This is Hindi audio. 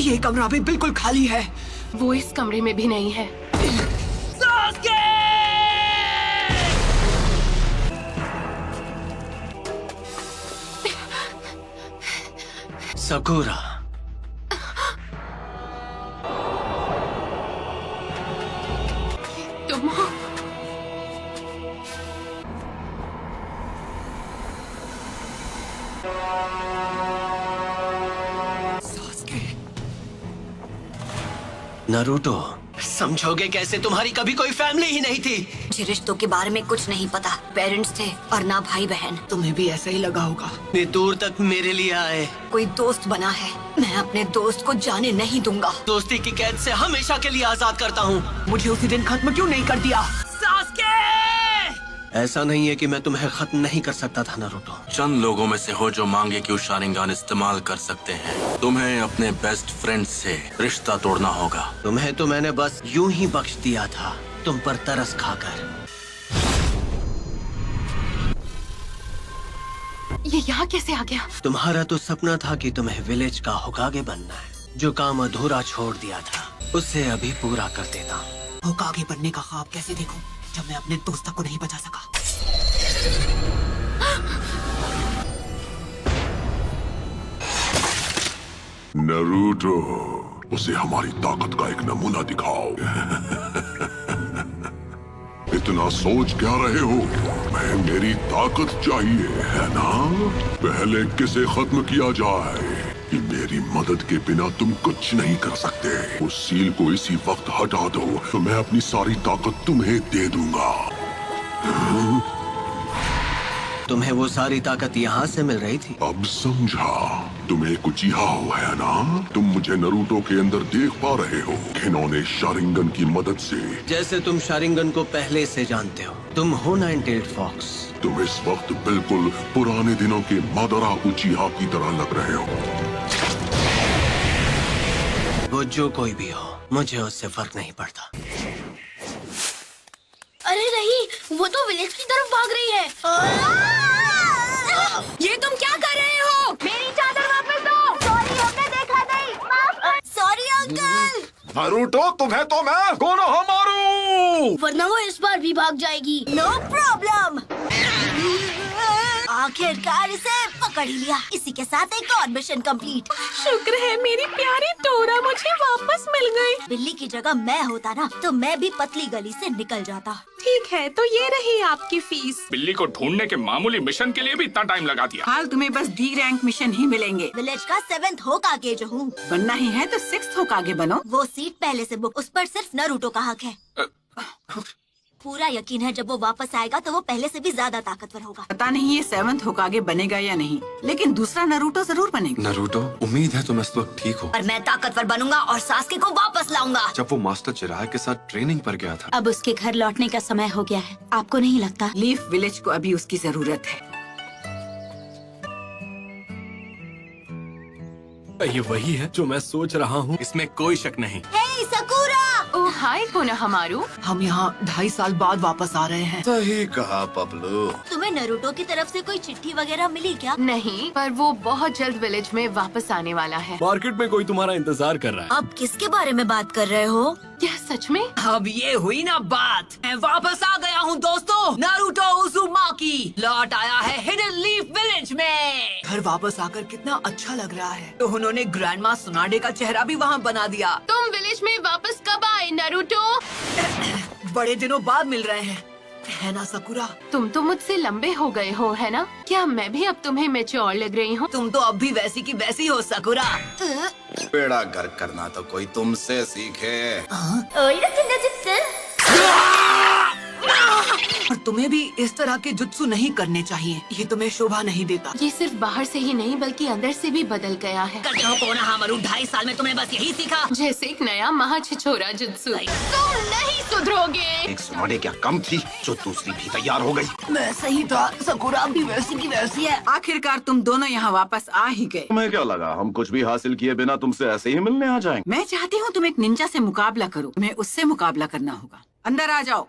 ये कमरा भी बिल्कुल खाली है। वो इस कमरे में भी नहीं है। सकुरा, तुम हो? नारुतो, समझोगे कैसे? तुम्हारी कभी कोई फैमिली ही नहीं थी। मुझे रिश्तों के बारे में कुछ नहीं पता। पेरेंट्स थे और ना भाई बहन। तुम्हें भी ऐसा ही लगा होगा। इतनी दूर तक मेरे लिए आए। कोई दोस्त बना है, मैं अपने दोस्त को जाने नहीं दूंगा। दोस्ती की कैद से हमेशा के लिए आजाद करता हूँ। मुझे उसी दिन खत्म क्यों नहीं कर दिया? ऐसा नहीं है कि मैं तुम्हें खत्म नहीं कर सकता था नारुतो। चंद लोगों में से हो जो मांगे कि शारिंगान इस्तेमाल कर सकते हैं। तुम्हें अपने बेस्ट फ्रेंड से रिश्ता तोड़ना होगा। तुम्हें तो मैंने बस यूं ही बख्श दिया था, तुम पर तरस खाकर। ये यहाँ कैसे आ गया? तुम्हारा तो सपना था कि तुम्हें विलेज का होकागे बनना है। जो काम अधूरा छोड़ दिया था उसे अभी पूरा कर देता हूँ। होकागे बनने का ख्वाब कैसे देखूं जब मैं अपने दोस्त को नहीं बचा सका? नारुतो, उसे हमारी ताकत का एक नमूना दिखाओ। इतना सोच क्या रहे हो? मैं मेरी ताकत चाहिए है ना? पहले किसे खत्म किया जाए? कि मेरी मदद के बिना तुम कुछ नहीं कर सकते। उस सील को इसी वक्त हटा दो तो मैं अपनी सारी ताकत तुम्हें दे दूंगा। तुम्हें वो सारी ताकत यहाँ से मिल रही थी? अब समझा। तुम एक उचिहा हो है ना? तुम मुझे नारुतो के अंदर देख पा रहे हो। इन्होंने शारिंगन की मदद से। जैसे तुम शारिंगन को पहले से जानते हो। तुम हो नाइन-टेल्ड फॉक्स। तुम इस वक्त बिल्कुल पुराने दिनों के मादरा उचिहा की तरह लग रहे हो। वो जो कोई भी हो, मुझे उससे फर्क नहीं पड़ता। अरे नहीं, वो तो विलेज की तरफ भाग रही है। ये तुम क्या कर रहे हो? मेरी चादर वापस दो। सॉरी, हमने देखा नहीं। Sorry uncle. नारुतो, तुम्हें तो मैं कोनोहा मारू। वरना वो इस बार भी भाग जाएगी। No problem. आखिरकार इसे पकड़ ही लिया। इसी के साथ एक और मिशन कंप्लीट। शुक्र है मेरी प्यारी डोरा मुझे वापस मिल गई। बिल्ली की जगह मैं होता ना तो मैं भी पतली गली से निकल जाता। ठीक है, तो ये रही आपकी फीस। बिल्ली को ढूंढने के मामूली मिशन के लिए भी इतना टाइम लगा दिया। हाल तुम्हें बस डी रैंक मिशन ही मिलेंगे। विलेज का 7th होकागे जो हूँ। बनना ही है तो 6th होकागे बनो। वो सीट पहले से बुक, उस पर सिर्फ नारुतो का हक है। पूरा यकीन है जब वो वापस आएगा तो वो पहले से भी ज्यादा ताकतवर होगा। पता नहीं ये 7th होकागे बनेगा या नहीं, लेकिन दूसरा नारुतो जरूर बनेगा। नारुतो, उम्मीद है तुम इस वक्त ठीक हो। और मैं ताकतवर बनूंगा और सास्के को वापस लाऊंगा। जब वो मास्टर चिराग के साथ ट्रेनिंग पर गया था। अब उसके घर लौटने का समय हो गया है। आपको नहीं लगता? लीफ विलेज को अभी उसकी जरूरत है। ये वही है जो मैं सोच रहा हूँ, इसमें कोई शक नहीं। हे सकुरा! ओह हाय कोनोहामारू। हम यहाँ 2.5 साल बाद वापस आ रहे हैं। सही कहा पपलू। तुम्हें नारुतो की तरफ से कोई चिट्ठी वगैरह मिली क्या? नहीं, पर वो बहुत जल्द विलेज में वापस आने वाला है। मार्केट में कोई तुम्हारा इंतजार कर रहा है। आप किसके बारे में बात कर रहे हो? क्या सच में? अब ये हुई ना बात। मैं वापस आ गया हूँ दोस्तों। नारुतो उज़ुमाकी लौट आया है हिडन लीफ विलेज में। घर वापस आकर कितना अच्छा लग रहा है। तो उन्होंने ग्रैंडमा सुनाडे का चेहरा भी वहाँ बना दिया। तुम विलेज में वापस कब आए नारुतो? बड़े दिनों बाद मिल रहे हैं, है ना सकुरा? तुम तो मुझसे लंबे हो गए हो, है ना? क्या मैं भी अब तुम्हें मैच्योर लग रही हूँ? तुम तो अब भी वैसी की वैसी हो सकुरा। बेड़ा घर करना तो कोई तुमसे सीखे। और तुम्हें भी इस तरह के जुत्सु नहीं करने चाहिए। ये तुम्हें शोभा नहीं देता। ये सिर्फ बाहर से ही नहीं बल्कि अंदर से भी बदल गया है। करते हो कोनोहामारू, 2.5 साल में तुमने बस यही सीखा। जैसे एक नया महाछिछोरा जुत्सु। तुम नहीं सुधरोगे। एक सुनाडे क्या कम थी जो दूसरी भी तैयार हो गई। मैं सही था, सकुरा भी वैसी की वैसी है। आखिरकार तुम दोनों यहाँ वापस आ ही गए। तुम्हें क्या लगा हम कुछ भी हासिल किए बिना तुमसे ऐसे ही मिलने आ जाएंगे? मैं चाहती हूँ तुम एक निंजा से मुकाबला करो। तुम्हें उससे मुकाबला करना होगा। अंदर आ जाओ।